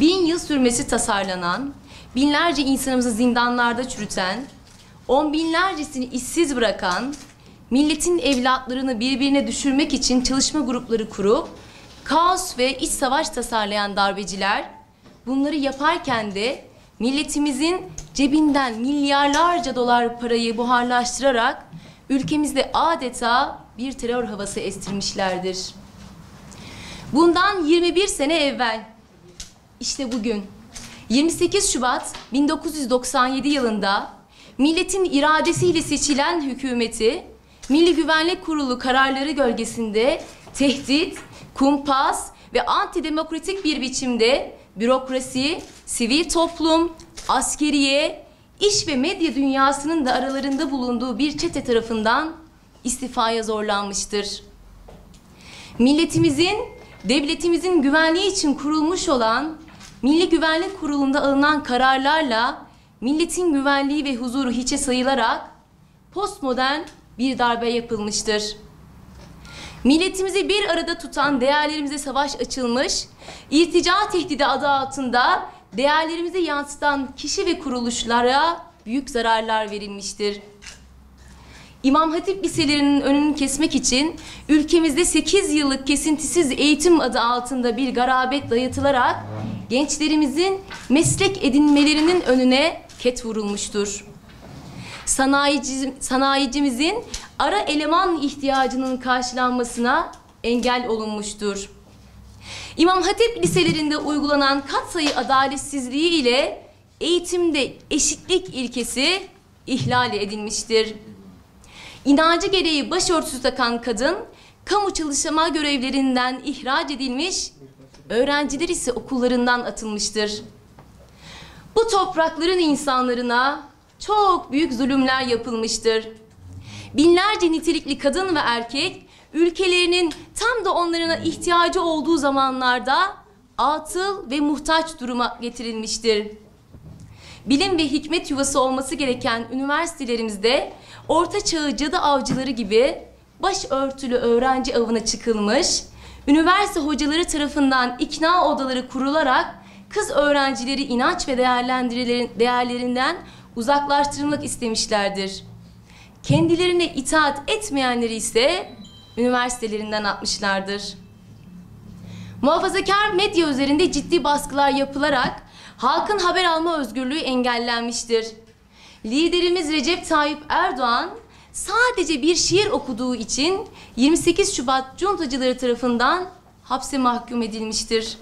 Bin yıl sürmesi tasarlanan, binlerce insanımızı zindanlarda çürüten, on binlercesini işsiz bırakan, milletin evlatlarını birbirine düşürmek için çalışma grupları kurup, kaos ve iç savaş tasarlayan darbeciler, bunları yaparken de milletimizin cebinden milyarlarca dolar parayı buharlaştırarak ülkemizde adeta bir terör havası estirmişlerdir. Bundan 21 sene evvel, İşte bugün 28 Şubat 1997 yılında milletin iradesiyle seçilen hükümeti Milli Güvenlik Kurulu kararları gölgesinde tehdit, kumpas ve antidemokratik bir biçimde bürokrasi, sivil toplum, askeriye, iş ve medya dünyasının da aralarında bulunduğu bir çete tarafından istifaya zorlanmıştır. Milletimizin, devletimizin güvenliği için kurulmuş olan Milli Güvenlik Kurulu'nda alınan kararlarla milletin güvenliği ve huzuru hiçe sayılarak postmodern bir darbe yapılmıştır. Milletimizi bir arada tutan değerlerimize savaş açılmış, irtica tehdidi adı altında değerlerimizi yansıtan kişi ve kuruluşlara büyük zararlar verilmiştir. İmam Hatip liselerinin önünü kesmek için ülkemizde 8 yıllık kesintisiz eğitim adı altında bir garabet dayatılarak gençlerimizin meslek edinmelerinin önüne ket vurulmuştur. Sanayicimizin ara eleman ihtiyacının karşılanmasına engel olunmuştur. İmam Hatip liselerinde uygulanan katsayı adaletsizliği ile eğitimde eşitlik ilkesi ihlal edilmiştir. İnancı gereği başörtüsü takan kadın, kamu çalışma görevlerinden ihraç edilmiş, öğrenciler ise okullarından atılmıştır. Bu toprakların insanlarına çok büyük zulümler yapılmıştır. Binlerce nitelikli kadın ve erkek, ülkelerinin tam da onlarına ihtiyacı olduğu zamanlarda atıl ve muhtaç duruma getirilmiştir. Bilim ve hikmet yuvası olması gereken üniversitelerimizde orta çağı cadı avcıları gibi başörtülü öğrenci avına çıkılmış, üniversite hocaları tarafından ikna odaları kurularak kız öğrencileri inanç ve değerlerinden uzaklaştırılmak istemişlerdir. Kendilerine itaat etmeyenleri ise üniversitelerinden atmışlardır. Muhafazakar medya üzerinde ciddi baskılar yapılarak halkın haber alma özgürlüğü engellenmiştir. Liderimiz Recep Tayyip Erdoğan sadece bir şiir okuduğu için 28 Şubat cuntacıları tarafından hapse mahkum edilmiştir.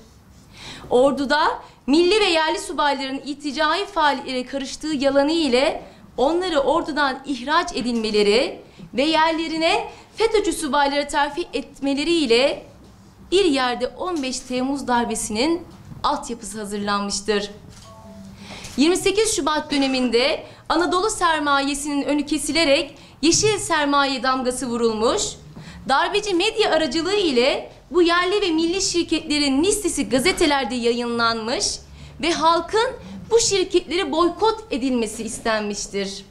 Orduda milli ve yerli subayların ilticai faaliyetlere karıştığı yalanı ile onları ordudan ihraç edilmeleri ve yerlerine FETÖ'cü subaylara terfi etmeleriyle bir yerde 15 Temmuz darbesinin altyapısı hazırlanmıştır. 28 Şubat döneminde Anadolu sermayesinin önü kesilerek yeşil sermaye damgası vurulmuş, darbeci medya aracılığı ile bu yerli ve milli şirketlerin listesi gazetelerde yayınlanmış ve halkın bu şirketleri boykot edilmesi istenmiştir.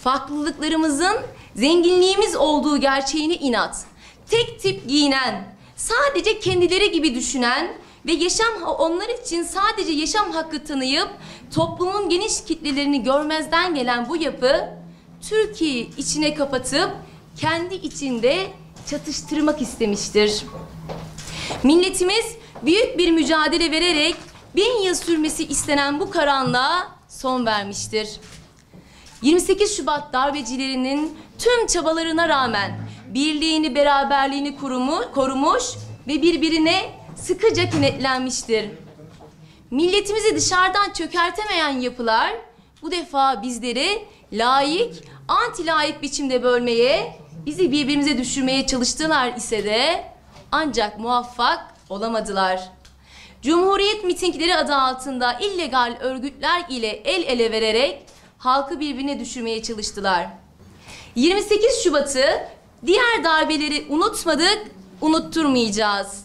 Farklılıklarımızın zenginliğimiz olduğu gerçeğine inat, tek tip giyinen, sadece kendileri gibi düşünen ve onlar için sadece yaşam hakkı tanıyıp toplumun geniş kitlelerini görmezden gelen bu yapı, Türkiye'yi içine kapatıp kendi içinde çatıştırmak istemiştir. Milletimiz büyük bir mücadele vererek 1000 yıl sürmesi istenen bu karanlığa son vermiştir. 28 Şubat darbecilerinin tüm çabalarına rağmen birliğini, beraberliğini korumuş ve birbirine sıkıca kenetlenmiştir. Milletimizi dışarıdan çökertemeyen yapılar bu defa bizleri laik, anti-laik biçimde bölmeye, bizi birbirimize düşürmeye çalıştılar ise de ancak muvaffak olamadılar. Cumhuriyet mitingleri adı altında illegal örgütler ile el ele vererek halkı birbirine düşürmeye çalıştılar. 28 Şubat'ı, diğer darbeleri unutmadık, unutturmayacağız.